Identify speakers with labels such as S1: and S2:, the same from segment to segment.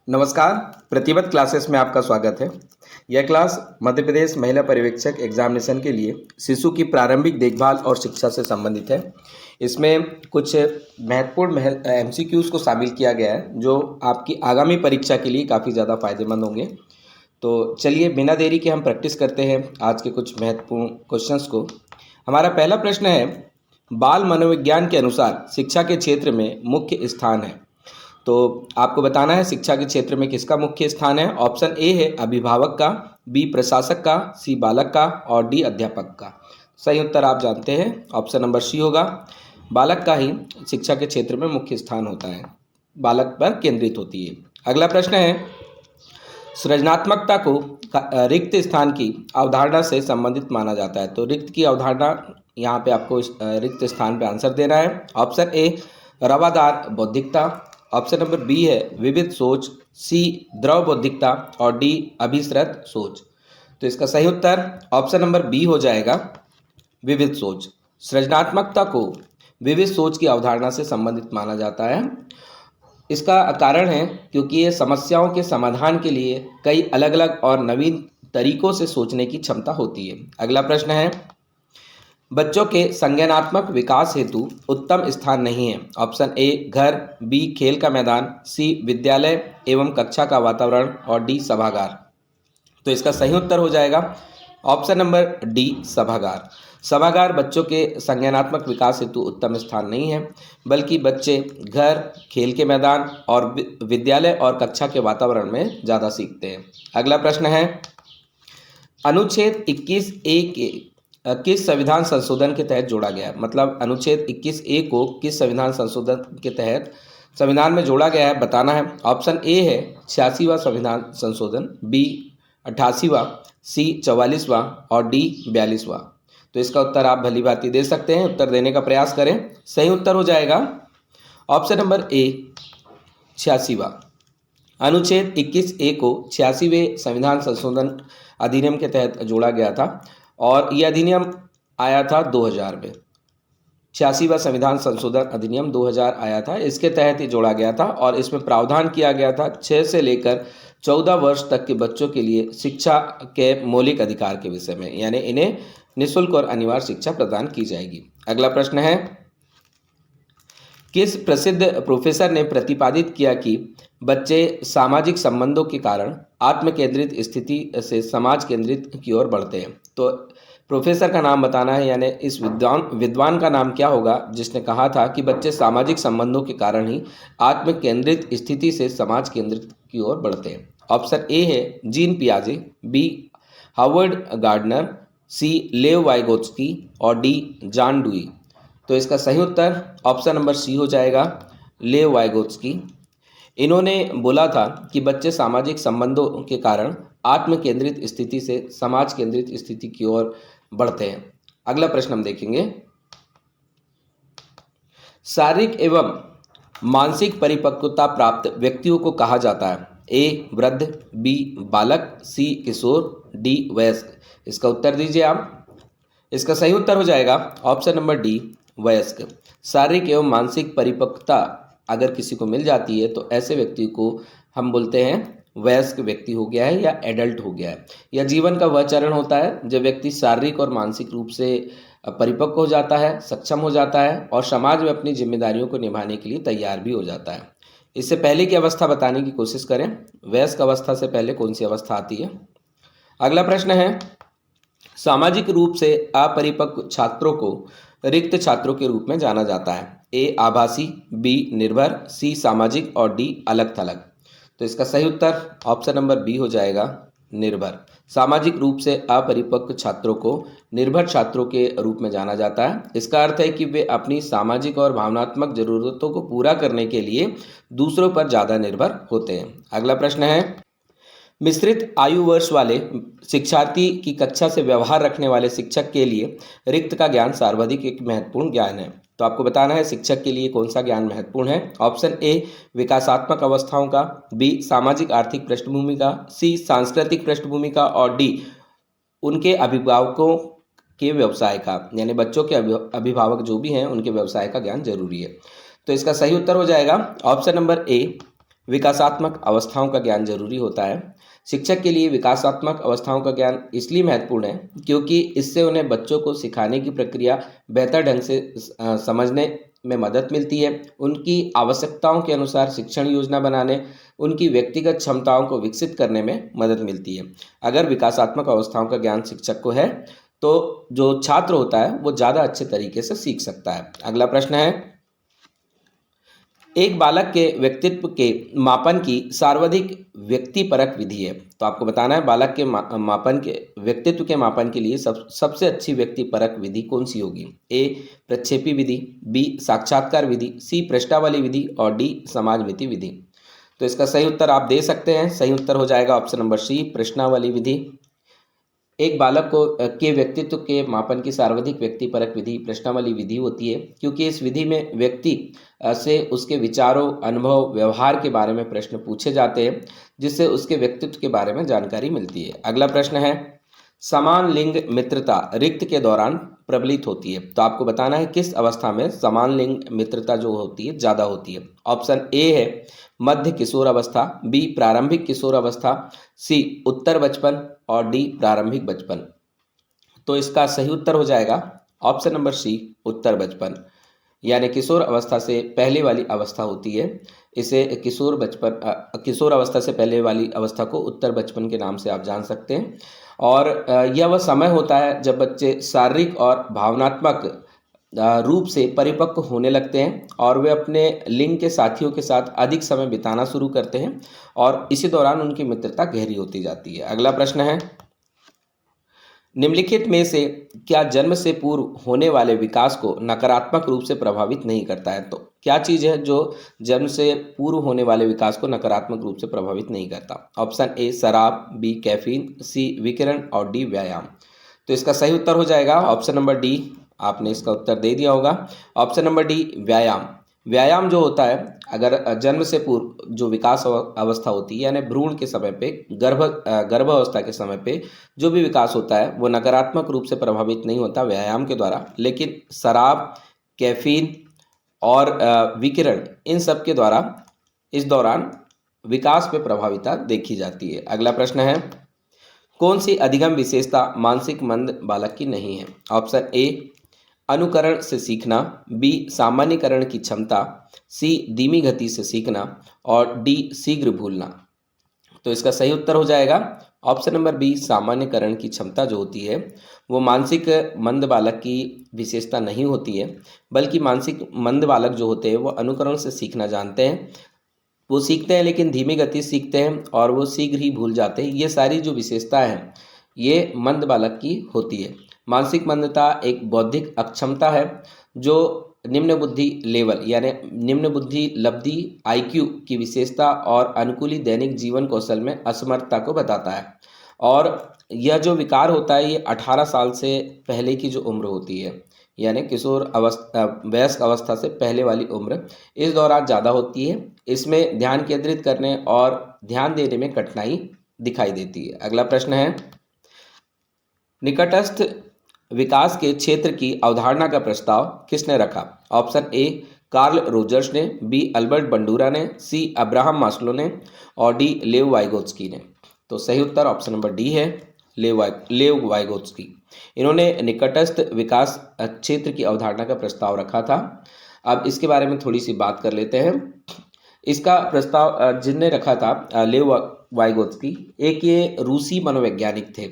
S1: नमस्कार। प्रतिबद्ध क्लासेस में आपका स्वागत है। यह क्लास मध्य प्रदेश महिला पर्यवेक्षक एग्जामिनेशन के लिए शिशु की प्रारंभिक देखभाल और शिक्षा से संबंधित है। इसमें कुछ महत्वपूर्ण एमसीक्यूज़ को शामिल किया गया है जो आपकी आगामी परीक्षा के लिए काफ़ी ज़्यादा फायदेमंद होंगे। तो चलिए बिना देरी के हम प्रैक्टिस करते हैं आज के कुछ महत्वपूर्ण क्वेश्चंस को। हमारा पहला प्रश्न है, बाल मनोविज्ञान के अनुसार शिक्षा के क्षेत्र में मुख्य स्थान है। तो आपको बताना है शिक्षा के क्षेत्र में किसका मुख्य स्थान है। ऑप्शन ए है अभिभावक का, बी प्रशासक का, सी बालक का और डी अध्यापक का। सही उत्तर आप जानते हैं, ऑप्शन नंबर सी होगा। बालक का ही शिक्षा के क्षेत्र में मुख्य स्थान होता है, बालक पर केंद्रित होती है। अगला प्रश्न है, सृजनात्मकता को रिक्त स्थान की अवधारणा से संबंधित माना जाता है। तो रिक्त की अवधारणा यहाँ पे आपको रिक्त स्थान पे आंसर देना है। ऑप्शन ए रवादार बौद्धिकता, ऑप्शन नंबर बी है विविध सोच, सी द्रव बौद्धिकता और डी अभिसृत सोच। तो इसका सही उत्तर ऑप्शन नंबर बी हो जाएगा, विविध सोच। सृजनात्मकता को विविध सोच की अवधारणा से संबंधित माना जाता है। इसका कारण है क्योंकि ये समस्याओं के समाधान के लिए कई अलग अलग और नवीन तरीकों से सोचने की क्षमता होती है। अगला प्रश्न है, बच्चों के संज्ञानात्मक विकास हेतु उत्तम स्थान नहीं है। ऑप्शन ए घर, बी खेल का मैदान, सी विद्यालय एवं कक्षा का वातावरण और डी सभागार। तो इसका सही उत्तर हो जाएगा ऑप्शन नंबर डी सभागार। सभागार बच्चों के संज्ञानात्मक विकास हेतु उत्तम स्थान नहीं है, बल्कि बच्चे घर, खेल के मैदान और विद्यालय और कक्षा के वातावरण में ज़्यादा सीखते हैं। अगला प्रश्न है, अनुच्छेद 21A के किस संविधान संशोधन के तहत जोड़ा गया है। मतलब अनुच्छेद 21A को किस संविधान संशोधन के तहत संविधान में जोड़ा गया है, बताना है। ऑप्शन ए है 86वां संविधान संशोधन, बी 88वां, सी 44वां और डी 42वां। तो इसका उत्तर आप भली भांति दे सकते हैं, उत्तर देने का प्रयास करें। सही उत्तर हो जाएगा ऑप्शन नंबर ए 86वां। अनुच्छेद 21A को 86वें संविधान संशोधन अधिनियम के तहत जोड़ा गया था और यह अधिनियम आया था 2000 में। 86वां संविधान संशोधन अधिनियम 2000 आया था, इसके तहत ही जोड़ा गया था और इसमें प्रावधान किया गया था 6 से लेकर 14 वर्ष तक के बच्चों के लिए शिक्षा के मौलिक अधिकार के विषय में, यानी इन्हें निःशुल्क और अनिवार्य शिक्षा प्रदान की जाएगी। अगला प्रश्न है, किस प्रसिद्ध प्रोफेसर ने प्रतिपादित किया कि बच्चे सामाजिक संबंधों के कारण आत्म केंद्रित स्थिति से समाज केंद्रित की ओर बढ़ते हैं। तो प्रोफेसर का नाम बताना है, यानी इस विद्वान का नाम क्या होगा जिसने कहा था कि बच्चे सामाजिक संबंधों के कारण ही आत्म केंद्रित स्थिति से समाज केंद्रित की ओर बढ़ते हैं। ऑप्शन ए है जीन पियाजे, बी हावर्ड गार्डनर, सी लेव वाइगोत्स्की और डी जॉन डुई। तो इसका सही उत्तर ऑप्शन नंबर सी हो जाएगा, लेव वाइगोत्स्की। इन्होंने बोला था कि बच्चे सामाजिक संबंधों के कारण आत्म केंद्रित स्थिति से समाज केंद्रित स्थिति की ओर बढ़ते हैं। अगला प्रश्न हम देखेंगे, शारीरिक एवं मानसिक परिपक्वता प्राप्त व्यक्तियों को कहा जाता है। ए वृद्ध, बी बालक, सी किशोर, डी वयस्क। इसका उत्तर दीजिए आप। इसका सही उत्तर हो जाएगा ऑप्शन नंबर डी वयस्क। शारीरिक एवं मानसिक परिपक्वता अगर किसी को मिल जाती है तो ऐसे व्यक्ति को हम बोलते हैं वयस्क व्यक्ति हो गया है या एडल्ट हो गया है। यह जीवन का वह चरण होता है जब व्यक्ति शारीरिक और मानसिक रूप से परिपक्व हो जाता है, सक्षम हो जाता है और समाज में अपनी जिम्मेदारियों को निभाने के लिए तैयार भी हो जाता है। इससे पहले की अवस्था बताने की कोशिश करें, वयस्क अवस्था से पहले कौन सी अवस्था आती है। अगला प्रश्न है, सामाजिक रूप से अपरिपक्व छात्रों को रिक्त छात्रों के रूप में जाना जाता है। ए आभासी, बी निर्भर, सी सामाजिक और डी अलग थलग। तो इसका सही उत्तर ऑप्शन नंबर बी हो जाएगा, निर्भर। सामाजिक रूप से अपरिपक्व छात्रों को निर्भर छात्रों के रूप में जाना जाता है। इसका अर्थ है कि वे अपनी सामाजिक और भावनात्मक जरूरतों को पूरा करने के लिए दूसरों पर ज़्यादा निर्भर होते हैं। अगला प्रश्न है, मिश्रित आयु वर्ष वाले शिक्षार्थी की कक्षा से व्यवहार रखने वाले शिक्षक के लिए रिक्त का ज्ञान सर्वाधिक एक महत्वपूर्ण ज्ञान है। तो आपको बताना है शिक्षक के लिए कौन सा ज्ञान महत्वपूर्ण है। ऑप्शन ए विकासात्मक अवस्थाओं का, बी सामाजिक आर्थिक पृष्ठभूमि का, सी सांस्कृतिक पृष्ठभूमि का और डी उनके अभिभावकों के व्यवसाय का, यानी बच्चों के अभिभावक जो भी हैं उनके व्यवसाय का ज्ञान जरूरी है। तो इसका सही उत्तर हो जाएगा ऑप्शन नंबर ए विकासात्मक अवस्थाओं का ज्ञान जरूरी होता है। शिक्षक के लिए विकासात्मक अवस्थाओं का ज्ञान इसलिए महत्वपूर्ण है क्योंकि इससे उन्हें बच्चों को सिखाने की प्रक्रिया बेहतर ढंग से समझने में मदद मिलती है। उनकी आवश्यकताओं के अनुसार शिक्षण योजना बनाने, उनकी व्यक्तिगत क्षमताओं को विकसित करने में मदद मिलती है। अगर विकासात्मक अवस्थाओं का ज्ञान शिक्षक को है तो जो छात्र होता है वो ज़्यादा अच्छे तरीके से सीख सकता है। अगला प्रश्न है, एक बालक के व्यक्तित्व के मापन की सर्वाधिक व्यक्तिपरक विधि है। तो आपको बताना है बालक के मापन के व्यक्तित्व के मापन के लिए सबसे अच्छी व्यक्तिपरक विधि कौन सी होगी। ए प्रक्षेपी विधि, बी साक्षात्कार विधि, सी प्रश्नावली विधि और डी समाजमिति विधि। तो इसका सही उत्तर आप दे सकते हैं। सही उत्तर हो जाएगा ऑप्शन नंबर सी प्रश्नावली विधि। एक बालक को के व्यक्तित्व के मापन की सर्वाधिक व्यक्तिपरक विधि प्रश्नावली विधि होती है क्योंकि इस विधि में व्यक्ति से उसके विचारों, अनुभव, व्यवहार के बारे में प्रश्न पूछे जाते हैं जिससे उसके व्यक्तित्व के बारे में जानकारी मिलती है। अगला प्रश्न है, समान लिंग मित्रता रिक्त के दौरान प्रबलित होती है। तो आपको बताना है किस अवस्था में समान लिंग मित्रता जो होती है ज़्यादा होती है। ऑप्शन ए है मध्य किशोर अवस्था, बी प्रारंभिक किशोर अवस्था, सी उत्तर बचपन और डी प्रारंभिक बचपन। तो इसका सही उत्तर हो जाएगा ऑप्शन नंबर सी उत्तर बचपन, यानी किशोर अवस्था से पहले वाली अवस्था होती है। इसे किशोर अवस्था से पहले वाली अवस्था को उत्तर बचपन के नाम से आप जान सकते हैं। और यह वह समय होता है जब बच्चे शारीरिक और भावनात्मक रूप से परिपक्व होने लगते हैं और वे अपने लिंग के साथियों के साथ अधिक समय बिताना शुरू करते हैं और इसी दौरान उनकी मित्रता गहरी होती जाती है। अगला प्रश्न है, निम्नलिखित में से क्या जन्म से पूर्व होने वाले विकास को नकारात्मक रूप से प्रभावित नहीं करता है। तो क्या चीज़ है जो जन्म से पूर्व होने वाले विकास को नकारात्मक रूप से प्रभावित नहीं करता। ऑप्शन ए शराब, बी कैफीन, सी विकिरण और डी व्यायाम। तो इसका सही उत्तर हो जाएगा ऑप्शन नंबर डी। आपने इसका उत्तर दे दिया होगा। ऑप्शन नंबर डी व्यायाम। व्यायाम जो होता है, अगर जन्म से पूर्व जो विकास अवस्था होती है यानी भ्रूण के समय पे गर्भ अवस्था के समय पे जो भी विकास होता है वो नकारात्मक रूप से प्रभावित नहीं होता व्यायाम के द्वारा, लेकिन शराब, कैफीन और विकिरण इन सब के द्वारा इस दौरान विकास पे प्रभाविता देखी जाती है। अगला प्रश्न है, कौन सी अधिगम विशेषता मानसिक मंद बालक की नहीं है। ऑप्शन ए अनुकरण से सीखना, बी सामान्यकरण की क्षमता, सी धीमी गति से सीखना और डी शीघ्र भूलना। तो इसका सही उत्तर हो जाएगा ऑप्शन नंबर बी सामान्यकरण की क्षमता जो होती है वो मानसिक मंद बालक की विशेषता नहीं होती है, बल्कि मानसिक मंद बालक जो होते हैं वो अनुकरण से सीखना जानते हैं। वो सीखते हैं लेकिन धीमी गति से सीखते हैं और वो शीघ्र ही भूल जाते हैं। ये सारी जो विशेषताएं हैं ये मंद बालक की होती है। मानसिक मंदता एक बौद्धिक अक्षमता है जो निम्न बुद्धि लेवल यानी निम्न बुद्धि लब्धि आईक्यू की विशेषता और अनुकूली दैनिक जीवन कौशल में असमर्थता को बताता है। और यह जो विकार होता है ये 18 साल से पहले की जो उम्र होती है यानी किशोर अवस्था वयस्क अवस्था से पहले वाली उम्र, इस दौरान ज़्यादा होती है। इसमें ध्यान केंद्रित करने और ध्यान देने में कठिनाई दिखाई देती है। अगला प्रश्न है, निकटस्थ विकास के क्षेत्र की अवधारणा का प्रस्ताव किसने रखा। ऑप्शन ए कार्ल रोजर्स ने, बी अल्बर्ट बंडूरा ने, सी अब्राहम मास्लो ने और डी लेव वाइगोत्स्की ने। तो सही उत्तर ऑप्शन नंबर डी है लेव वाइगोत्स्की। इन्होंने निकटस्थ विकास क्षेत्र की अवधारणा का प्रस्ताव रखा था। अब इसके बारे में थोड़ी सी बात कर लेते हैं। इसका प्रस्ताव जिनने रखा था लेव वाइगोत्स्की, एक ये रूसी मनोवैज्ञानिक थे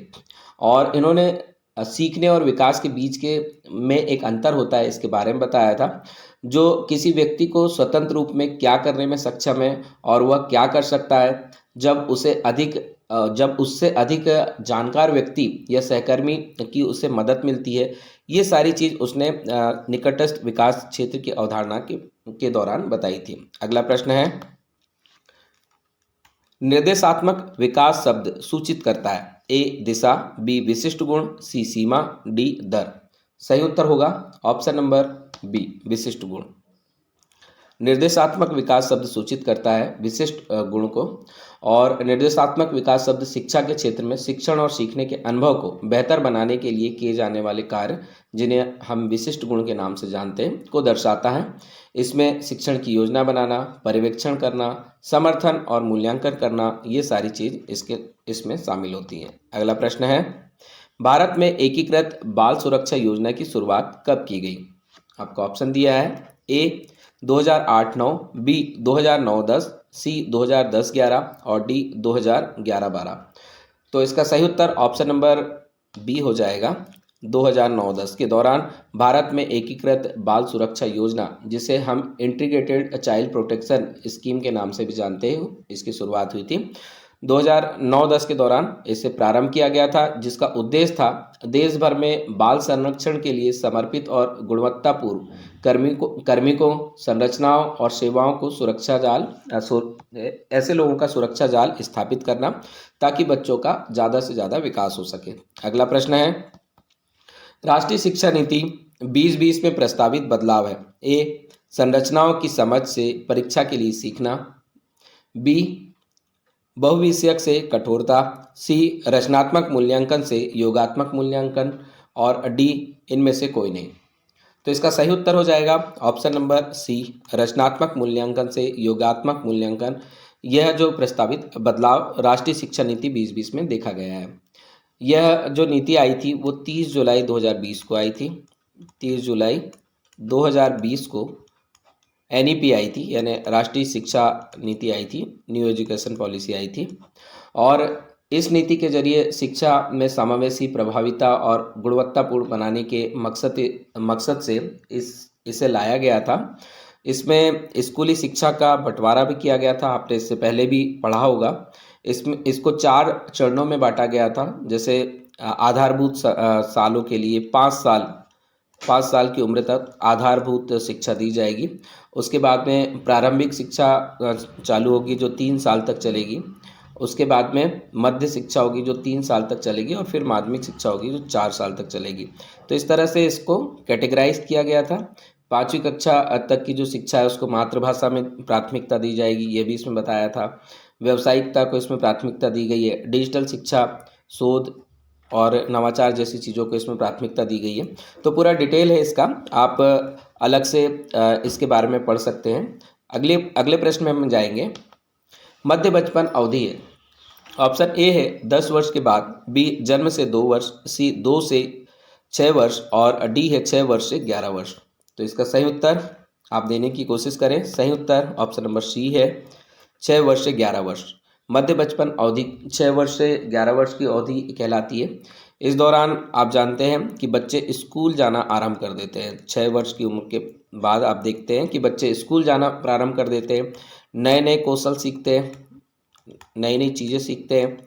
S1: और इन्होंने सीखने और विकास के बीच के में एक अंतर होता है इसके बारे में बताया था। जो किसी व्यक्ति को स्वतंत्र रूप में क्या करने में सक्षम है और वह क्या कर सकता है जब उससे अधिक जानकार व्यक्ति या सहकर्मी की उसे मदद मिलती है, ये सारी चीज़ उसने निकटस्थ विकास क्षेत्र की अवधारणा के दौरान बताई थी। अगला प्रश्न है, निर्देशात्मक विकास शब्द सूचित करता है। ए दिशा, बी विशिष्ट गुण, सी सीमा, डी दर। सही उत्तर होगा ऑप्शन नंबर बी विशिष्ट गुण। निर्देशात्मक विकास शब्द सूचित करता है विशिष्ट गुण को, और निर्देशात्मक विकास शब्द शिक्षा के क्षेत्र में शिक्षण और सीखने के अनुभव को बेहतर बनाने के लिए किए जाने वाले कार्य, जिन्हें हम विशिष्ट गुण के नाम से जानते हैं, को दर्शाता है। इसमें शिक्षण की योजना बनाना, पर्यवेक्षण करना, समर्थन और मूल्यांकन करना, ये सारी चीज़ इसमें शामिल होती हैं। अगला प्रश्न है, भारत में एकीकृत बाल सुरक्षा योजना की शुरुआत कब की गई? आपको ऑप्शन दिया है, ए 2008-9, बी 2009-10, सी 2010-11 और डी 2011-12। तो इसका सही उत्तर ऑप्शन नंबर बी हो जाएगा। 2009-10 के दौरान भारत में एकीकृत बाल सुरक्षा योजना, जिसे हम इंटीग्रेटेड चाइल्ड प्रोटेक्शन स्कीम के नाम से भी जानते हैं, इसकी शुरुआत हुई थी। 2009-10 के दौरान इसे प्रारंभ किया गया था, जिसका उद्देश्य था देश भर में बाल संरक्षण के लिए समर्पित और गुणवत्तापूर्ण कार्मिकों, संरचनाओं और सेवाओं को ऐसे लोगों का सुरक्षा जाल स्थापित करना, ताकि बच्चों का ज़्यादा से ज़्यादा विकास हो सके। अगला प्रश्न है, राष्ट्रीय शिक्षा नीति 2020 में प्रस्तावित बदलाव है। ए, संरचनाओं की समझ से परीक्षा के लिए सीखना, बी, बहुविषयक से कठोरता, सी, रचनात्मक मूल्यांकन से योगात्मक मूल्यांकन और डी, इनमें से कोई नहीं। तो इसका सही उत्तर हो जाएगा ऑप्शन नंबर सी, रचनात्मक मूल्यांकन से योगात्मक मूल्यांकन। यह जो प्रस्तावित बदलाव राष्ट्रीय शिक्षा नीति 2020 में देखा गया है। यह जो नीति आई थी वो 30 जुलाई 2020 को आई थी। 30 जुलाई 2020 को NEP आई थी, यानी राष्ट्रीय शिक्षा नीति आई थी, न्यू एजुकेशन पॉलिसी आई थी। और इस नीति के जरिए शिक्षा में समावेशी, प्रभाविता और गुणवत्तापूर्ण बनाने के मकसद से इसे लाया गया था। इसमें स्कूली शिक्षा का बंटवारा भी किया गया था, आपने इससे पहले भी पढ़ा होगा। इसको 4 चरणों में बांटा गया था। जैसे आधारभूत सालों के लिए 5 साल की उम्र तक आधारभूत शिक्षा दी जाएगी। उसके बाद में प्रारंभिक शिक्षा चालू होगी जो 3 साल तक चलेगी। उसके बाद में मध्य शिक्षा होगी जो 3 साल तक चलेगी, और फिर माध्यमिक शिक्षा होगी जो 4 साल तक चलेगी। तो इस तरह से इसको कैटेगराइज किया गया था। 5वीं कक्षा तक की जो शिक्षा है उसको मातृभाषा में प्राथमिकता दी जाएगी, ये भी इसमें बताया था। व्यावसायिकता को इसमें प्राथमिकता दी गई है। डिजिटल शिक्षा, शोध और नवाचार जैसी चीज़ों को इसमें प्राथमिकता दी गई है। तो पूरा डिटेल है इसका, आप अलग से इसके बारे में पढ़ सकते हैं। अगले प्रश्न में हम जाएंगे। मध्य बचपन अवधि है। ऑप्शन ए है 10 वर्ष के बाद, बी जन्म से 2 वर्ष, सी 2 से 6 वर्ष और डी है 6 वर्ष से 11 वर्ष। तो इसका सही उत्तर आप देने की कोशिश करें। सही उत्तर ऑप्शन नंबर सी है, 6 वर्ष से 11 वर्ष। मध्य बचपन अवधि 6 वर्ष से 11 वर्ष की अवधि कहलाती है। इस दौरान आप जानते हैं कि बच्चे स्कूल जाना आरंभ कर देते हैं। 6 वर्ष की उम्र के बाद आप देखते हैं कि बच्चे स्कूल जाना प्रारंभ कर देते हैं, नए नए कौशल सीखते हैं, नई नई चीज़ें सीखते हैं,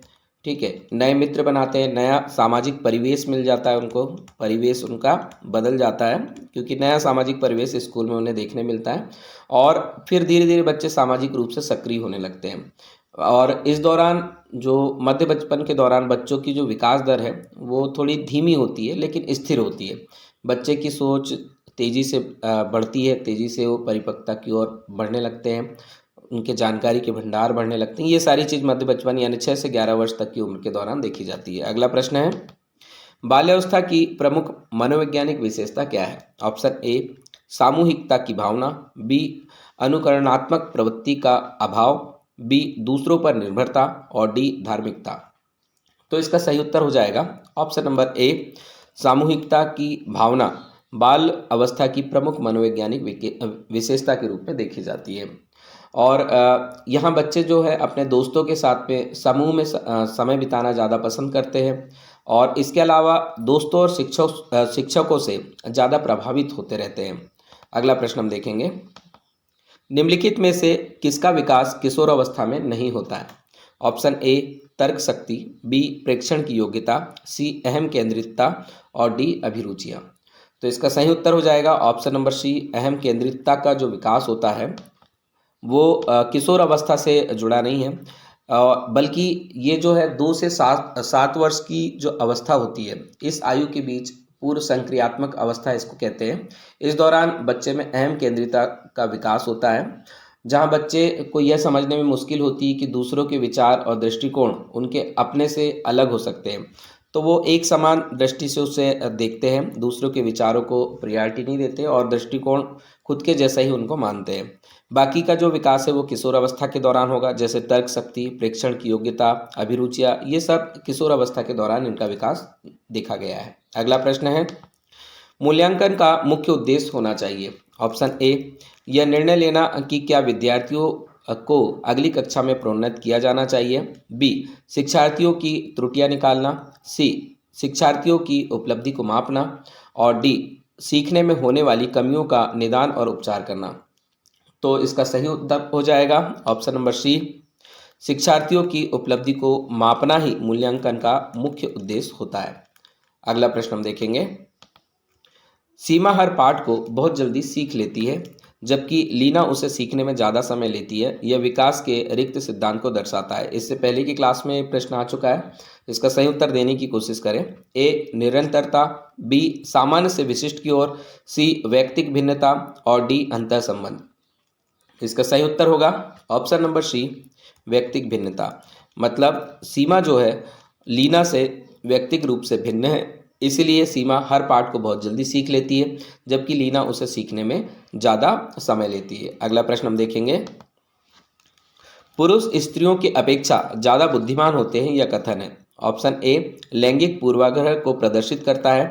S1: ठीक है, नए मित्र बनाते हैं, नया सामाजिक परिवेश मिल जाता है उनको, परिवेश उनका बदल जाता है क्योंकि नया सामाजिक परिवेश स्कूल में उन्हें देखने मिलता है। और फिर धीरे धीरे बच्चे सामाजिक रूप से सक्रिय होने लगते हैं। और इस दौरान जो मध्य बचपन के दौरान बच्चों की जो विकास दर है वो थोड़ी धीमी होती है लेकिन स्थिर होती है। बच्चे की सोच तेज़ी से बढ़ती है, तेज़ी से वो परिपक्वता की ओर बढ़ने लगते हैं, उनके जानकारी के भंडार बढ़ने लगते हैं। ये सारी चीज़ मध्य बचपन यानी 6 से 11 वर्ष तक की उम्र के दौरान देखी जाती है। अगला प्रश्न है, बाल्यावस्था की प्रमुख मनोवैज्ञानिक विशेषता क्या है? ऑप्शन ए, सामूहिकता की भावना, बी, अनुकरणात्मक प्रवृत्ति का अभाव, बी, दूसरों पर निर्भरता और डी, धार्मिकता। तो इसका सही उत्तर हो जाएगा ऑप्शन नंबर ए, सामूहिकता की भावना बाल अवस्था की प्रमुख मनोवैज्ञानिक विशेषता के रूप में देखी जाती है। और यहाँ बच्चे जो है अपने दोस्तों के साथ में समूह में समय बिताना ज़्यादा पसंद करते हैं, और इसके अलावा दोस्तों और शिक्षकों से ज़्यादा प्रभावित होते रहते हैं। अगला प्रश्न हम देखेंगे, निम्नलिखित में से किसका विकास किशोर अवस्था में नहीं होता है? ऑप्शन ए, तर्क शक्ति, बी, प्रेक्षण की योग्यता, सी, अहम केंद्रितता और डी, अभिरुचियाँ। तो इसका सही उत्तर हो जाएगा ऑप्शन नंबर सी, अहम केंद्रितता का जो विकास होता है वो किशोर अवस्था से जुड़ा नहीं है, बल्कि ये जो है 2 से 7 वर्ष की जो अवस्था होती है, इस आयु के बीच पूर्व संक्रियात्मक अवस्था इसको कहते हैं। इस दौरान बच्चे में अहम केंद्रियता का विकास होता है, जहाँ बच्चे को यह समझने में मुश्किल होती है कि दूसरों के विचार और दृष्टिकोण उनके अपने से अलग हो सकते हैं, तो वो एक समान दृष्टि से उसे देखते हैं, दूसरों के विचारों को प्रायोरिटी नहीं देते और दृष्टिकोण खुद के जैसा ही उनको मानते हैं। बाकी का जो विकास है वो किशोर अवस्था के दौरान होगा, जैसे तर्क शक्ति, प्रेक्षण की योग्यता, अभिरुचियाँ, ये सब किशोर अवस्था के दौरान इनका विकास देखा गया है। अगला प्रश्न है, मूल्यांकन का मुख्य उद्देश्य होना चाहिए। ऑप्शन ए, यह निर्णय लेना कि क्या विद्यार्थियों को अगली कक्षा में प्रोन्नत किया जाना चाहिए। बी, शिक्षार्थियों की त्रुटियां निकालना। सी, शिक्षार्थियों की उपलब्धि को मापना। और डी, सीखने में होने वाली कमियों का निदान और उपचार करना। तो इसका सही उत्तर हो जाएगा ऑप्शन नंबर सी, शिक्षार्थियों की उपलब्धि को मापना ही मूल्यांकन का मुख्य उद्देश्य होता है। अगला प्रश्न हम देखेंगे, सीमा हर पाठ को बहुत जल्दी सीख लेती है, जबकि लीना उसे सीखने में ज़्यादा समय लेती है। यह विकास के रिक्त सिद्धांत को दर्शाता है। इससे पहले की क्लास में प्रश्न आ चुका है, इसका सही उत्तर देने की कोशिश करें। ए, निरंतरता। बी, सामान्य से विशिष्ट की ओर। सी, व्यक्तिक भिन्नता। और डी, अंतर संबंध। इसका सही उत्तर होगा ऑप्शन नंबर सी, व्यक्तिक भिन्नता। मतलब सीमा जो है लीना से व्यक्तिक रूप से भिन्न है, इसीलिए सीमा हर पाठ को बहुत जल्दी सीख लेती है, जबकि लीना उसे सीखने में ज़्यादा समय लेती है। अगला प्रश्न हम देखेंगे, पुरुष स्त्रियों की अपेक्षा ज़्यादा बुद्धिमान होते हैं, यह कथन है। ऑप्शन ए, लैंगिक पूर्वाग्रह को प्रदर्शित करता है।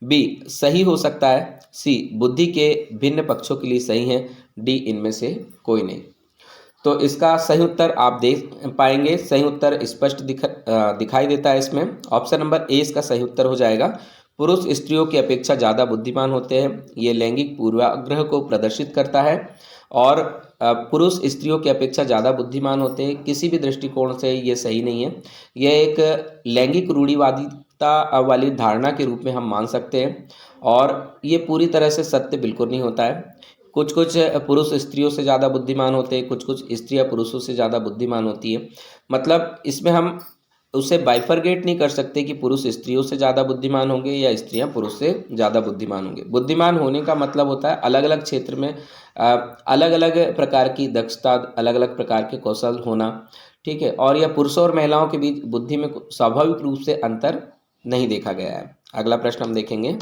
S1: बी, सही हो सकता है। सी, बुद्धि के भिन्न पक्षों के लिए सही है। डी, इनमें से कोई नहीं। तो इसका सही उत्तर आप देख पाएंगे, सही उत्तर स्पष्ट दिखाई देता है इसमें। ऑप्शन नंबर ए इसका सही उत्तर हो जाएगा। पुरुष स्त्रियों की अपेक्षा ज़्यादा बुद्धिमान होते हैं, ये लैंगिक पूर्वाग्रह को प्रदर्शित करता है। और पुरुष स्त्रियों की अपेक्षा ज़्यादा बुद्धिमान होते हैं, किसी भी दृष्टिकोण से ये सही नहीं है। यह एक लैंगिक रूढ़िवादिता वाली धारणा के रूप में हम मान सकते हैं, और ये पूरी तरह से सत्य बिल्कुल नहीं होता है। कुछ कुछ पुरुष स्त्रियों से ज़्यादा बुद्धिमान होते हैं, कुछ कुछ स्त्रियां पुरुषों से ज़्यादा बुद्धिमान होती है। मतलब इसमें हम उसे बाइफरगेट नहीं कर सकते कि पुरुष स्त्रियों से ज़्यादा बुद्धिमान होंगे या स्त्रियां पुरुष से ज़्यादा बुद्धिमान होंगे। बुद्धिमान होने का मतलब होता है अलग अलग क्षेत्र में अलग अलग प्रकार की दक्षता, अलग अलग प्रकार के कौशल होना, ठीक है। और यह पुरुषों और महिलाओं के बीच बुद्धि में स्वाभाविक रूप से अंतर नहीं देखा गया है। अगला प्रश्न हम देखेंगे,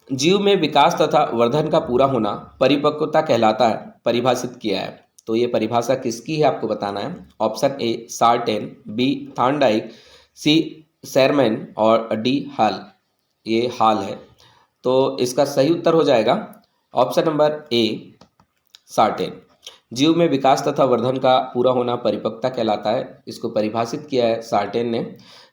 S1: जीव में विकास तथा वर्धन का पूरा होना परिपक्वता कहलाता है, परिभाषित किया है। तो ये परिभाषा किसकी है आपको बताना है। Option A, Sartain. B, Thorndike. C, Sherman. और डी, हाल। ये हाल है। तो इसका सही उत्तर हो जाएगा ऑप्शन नंबर ए, सार्टेन। जीव में विकास तथा वर्धन का पूरा होना परिपक्वता कहलाता है, इसको परिभाषित किया है सार्टेन ने।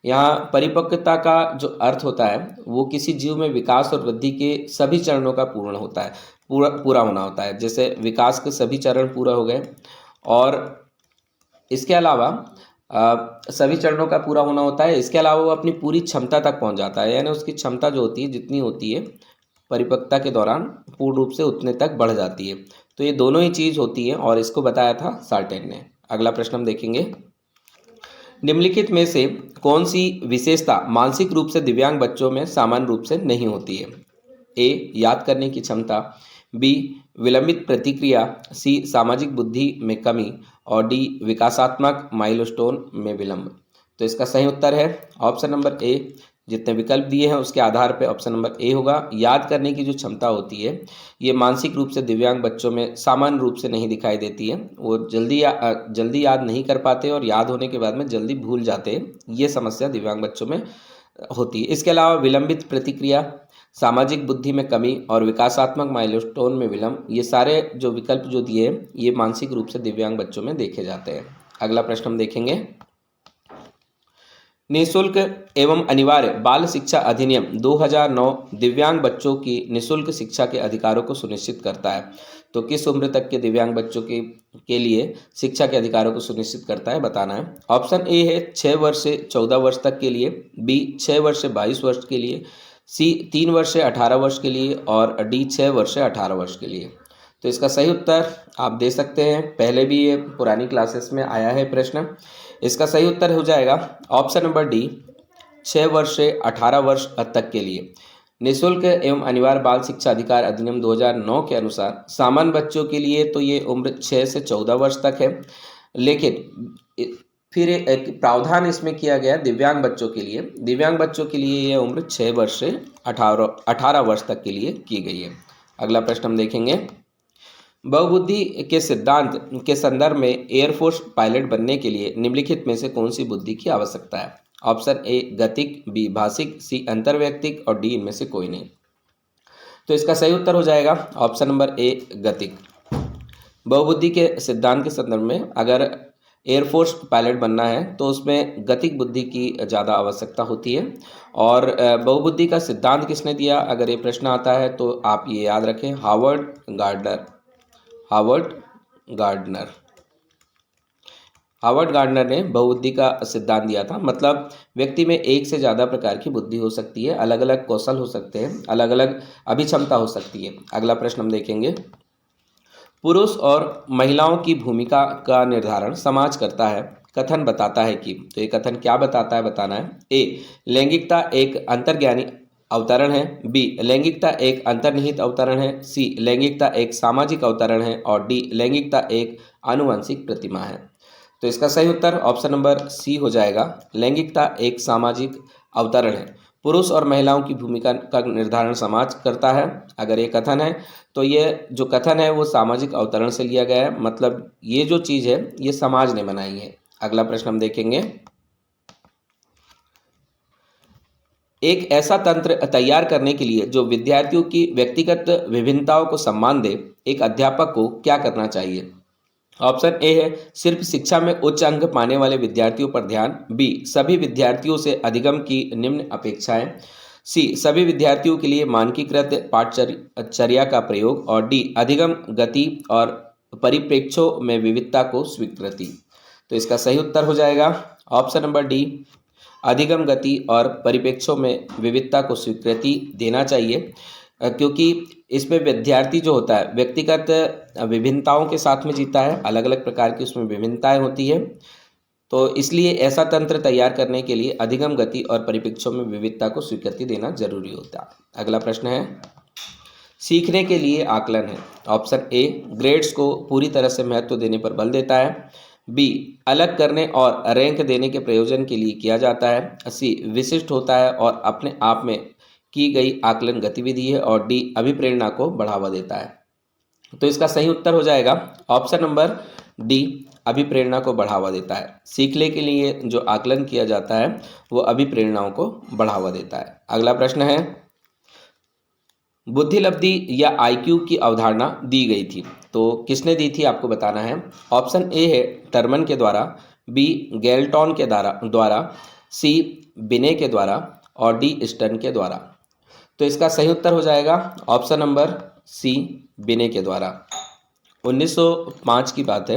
S1: यहाँ परिपक्वता का जो अर्थ होता है वो किसी जीव में विकास और वृद्धि के सभी चरणों का पूर्ण होता है, पूरा होना होता है। जैसे विकास के सभी चरण पूरा हो गए, और इसके अलावा सभी चरणों का पूरा होना होता है, इसके अलावा वो अपनी पूरी क्षमता तक पहुंच जाता है, यानी उसकी क्षमता जो होती है जितनी होती है परिपक्वता के दौरान पूर्ण रूप से उतने तक बढ़ जाती है। तो ये दोनों ही चीज़ होती है, और इसको बताया था सार्टेन ने। अगला प्रश्न हम देखेंगे, निम्नलिखित में से कौन सी विशेषता मानसिक रूप से दिव्यांग बच्चों में सामान्य रूप से नहीं होती है। ए, याद करने की क्षमता। बी, विलंबित प्रतिक्रिया। सी, सामाजिक बुद्धि में कमी। और डी, विकासात्मक माइलस्टोन में विलंब। तो इसका सही उत्तर है ऑप्शन नंबर ए। जितने विकल्प दिए हैं उसके आधार पर ऑप्शन नंबर ए होगा। याद करने की जो क्षमता होती है ये मानसिक रूप से दिव्यांग बच्चों में सामान्य रूप से नहीं दिखाई देती है, वो जल्दी याद नहीं कर पाते और याद होने के बाद में जल्दी भूल जाते हैं, ये समस्या दिव्यांग बच्चों में होती है। इसके अलावा विलंबित प्रतिक्रिया, सामाजिक बुद्धि में कमी और विकासात्मक माइलस्टोन में विलंब, ये सारे जो विकल्प जो दिए हैं ये मानसिक रूप से दिव्यांग बच्चों में देखे जाते हैं। अगला प्रश्न हम देखेंगे, निःशुल्क एवं अनिवार्य बाल शिक्षा अधिनियम 2009 दिव्यांग बच्चों की निःशुल्क शिक्षा के अधिकारों को सुनिश्चित करता है। तो किस उम्र तक के दिव्यांग बच्चों के लिए शिक्षा के अधिकारों को सुनिश्चित करता है बताना है। ऑप्शन ए है 6 वर्ष से 14 वर्ष तक के लिए। बी, 6 वर्ष से 22 वर्ष के लिए। सी, 3 वर्ष से 18 वर्ष के लिए। और डी, 6 वर्ष से 18 वर्ष के लिए। तो इसका सही उत्तर आप दे सकते हैं, पहले भी ये पुरानी क्लासेस में आया है प्रश्न। इसका सही उत्तर हो जाएगा ऑप्शन नंबर डी, 6 वर्ष से 18 वर्ष तक के लिए। निःशुल्क एवं अनिवार्य बाल शिक्षा अधिकार अधिनियम 2009 के अनुसार सामान्य बच्चों के लिए तो ये उम्र 6 से 14 वर्ष तक है, लेकिन फिर एक प्रावधान इसमें किया गया दिव्यांग बच्चों के लिए। दिव्यांग बच्चों के लिए यह उम्र 6 वर्ष से 18 वर्ष तक के लिए की गई है। अगला प्रश्न हम देखेंगे, बहुबुद्धि के सिद्धांत के संदर्भ में एयरफोर्स पायलट बनने के लिए निम्नलिखित में से कौन सी बुद्धि की आवश्यकता है? ऑप्शन ए गतिक, बी भाषिक, सी अंतर्वैयक्तिक और डी इनमें से कोई नहीं। तो इसका सही उत्तर हो जाएगा ऑप्शन नंबर ए गतिक। बहुबुद्धि के सिद्धांत के संदर्भ में अगर एयरफोर्स पायलट बनना है तो उसमें गतिक बुद्धि की ज़्यादा आवश्यकता होती है। और बहुबुद्धि का सिद्धांत किसने दिया, अगर ये प्रश्न आता है तो आप ये याद रखें, हावर्ड गार्डनर ने बहुबुद्धि का सिद्धांत दिया था। मतलब व्यक्ति में एक से ज़्यादा प्रकार की बुद्धि हो सकती है, अलग अलग कौशल हो सकते हैं, अलग अलग अभिक्षमता हो सकती है। अगला प्रश्न हम देखेंगे, पुरुष और महिलाओं की भूमिका का निर्धारण समाज करता है, कथन बताता है कि। तो ये कथन क्या बताता है, बताना है। ए लैंगिकता एक अंतर्ज्ञानी अवतरण है, बी लैंगिकता एक अंतर्निहित अवतरण है, सी लैंगिकता एक सामाजिक अवतरण है और डी लैंगिकता एक आनुवंशिक प्रतिमा है। तो इसका सही उत्तर ऑप्शन नंबर सी हो जाएगा, लैंगिकता एक सामाजिक अवतरण है। पुरुष और महिलाओं की भूमिका का निर्धारण समाज करता है, अगर ये कथन है तो ये जो कथन है वो सामाजिक अवतरण से लिया गया है, मतलब ये जो चीज़ है ये समाज ने बनाई है। अगला प्रश्न हम देखेंगे, एक ऐसा तंत्र तैयार करने के लिए जो विद्यार्थियों की व्यक्तिगत विभिन्नताओं को सम्मान दे, एक अध्यापक को क्या करना चाहिए? ऑप्शन ए है सिर्फ शिक्षा में उच्च अंक पाने वाले विद्यार्थियों पर ध्यान, बी सभी विद्यार्थियों से अधिगम की निम्न अपेक्षाएं, सी सभी विद्यार्थियों के लिए मानकीकृत पाठचर्या का प्रयोग और डी अधिगम गति और परिप्रेक्ष्यों में विविधता को स्वीकृति। तो इसका सही उत्तर हो जाएगा ऑप्शन नंबर डी, अधिगम गति और परिप्रेक्ष्यों में विविधता को स्वीकृति देना चाहिए, क्योंकि इसमें विद्यार्थी जो होता है व्यक्तिगत विभिन्नताओं के साथ में जीता है, अलग अलग प्रकार की उसमें विभिन्नताएं होती है। तो इसलिए ऐसा तंत्र तैयार करने के लिए अधिगम गति और परिप्रेक्ष्यों में विविधता को स्वीकृति देना जरूरी होता है। अगला प्रश्न है, सीखने के लिए आकलन है। ऑप्शन ए ग्रेड्स को पूरी तरह से महत्व देने पर बल देता है, बी अलग करने और रैंक देने के प्रयोजन के लिए किया जाता है, सी विशिष्ट होता है और अपने आप में की गई आकलन गतिविधि है और डी अभिप्रेरणा को बढ़ावा देता है। तो इसका सही उत्तर हो जाएगा ऑप्शन नंबर डी, अभिप्रेरणा को बढ़ावा देता है। सीखने के लिए जो आकलन किया जाता है वो अभिप्रेरणाओं को बढ़ावा देता है। अगला प्रश्न है, बुद्धिलब्धि या आईक्यू की अवधारणा दी गई थी, तो किसने दी थी आपको बताना है। ऑप्शन ए है टर्मन के द्वारा, बी गेल्टॉन के द्वारा, सी बिने के द्वारा और डी स्टर्न के द्वारा। तो इसका सही उत्तर हो जाएगा ऑप्शन नंबर सी, बिने के द्वारा। 1905 की बात है।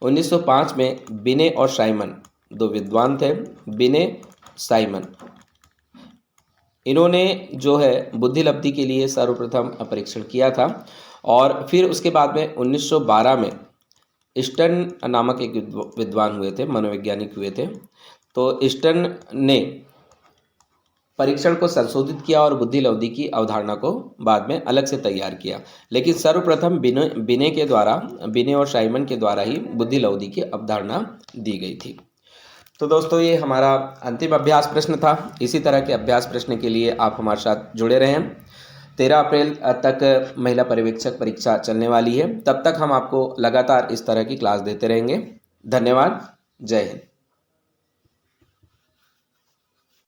S1: 1905 में बिने और साइमन दो विद्वान थे, बिने साइमन, इन्होंने जो है बुद्धिलब्धि के लिए सर्वप्रथम परीक्षण किया था और फिर उसके बाद में 1912 में स्टर्न नामक एक विद्वान हुए थे, मनोवैज्ञानिक हुए थे। तो स्टर्न ने परीक्षण को संशोधित किया और बुद्धिलब्धि की अवधारणा को बाद में अलग से तैयार किया, लेकिन सर्वप्रथम बिने और साइमन के द्वारा ही बुद्धिलब्धि की अवधारणा दी गई थी। तो दोस्तों ये हमारा अंतिम अभ्यास प्रश्न था। इसी तरह के अभ्यास प्रश्न के लिए आप हमारे साथ जुड़े रहें। 13 अप्रैल तक महिला पर्यवेक्षक परीक्षा चलने वाली है, तब तक हम आपको लगातार इस तरह की क्लास देते रहेंगे। धन्यवाद, जय हिंद।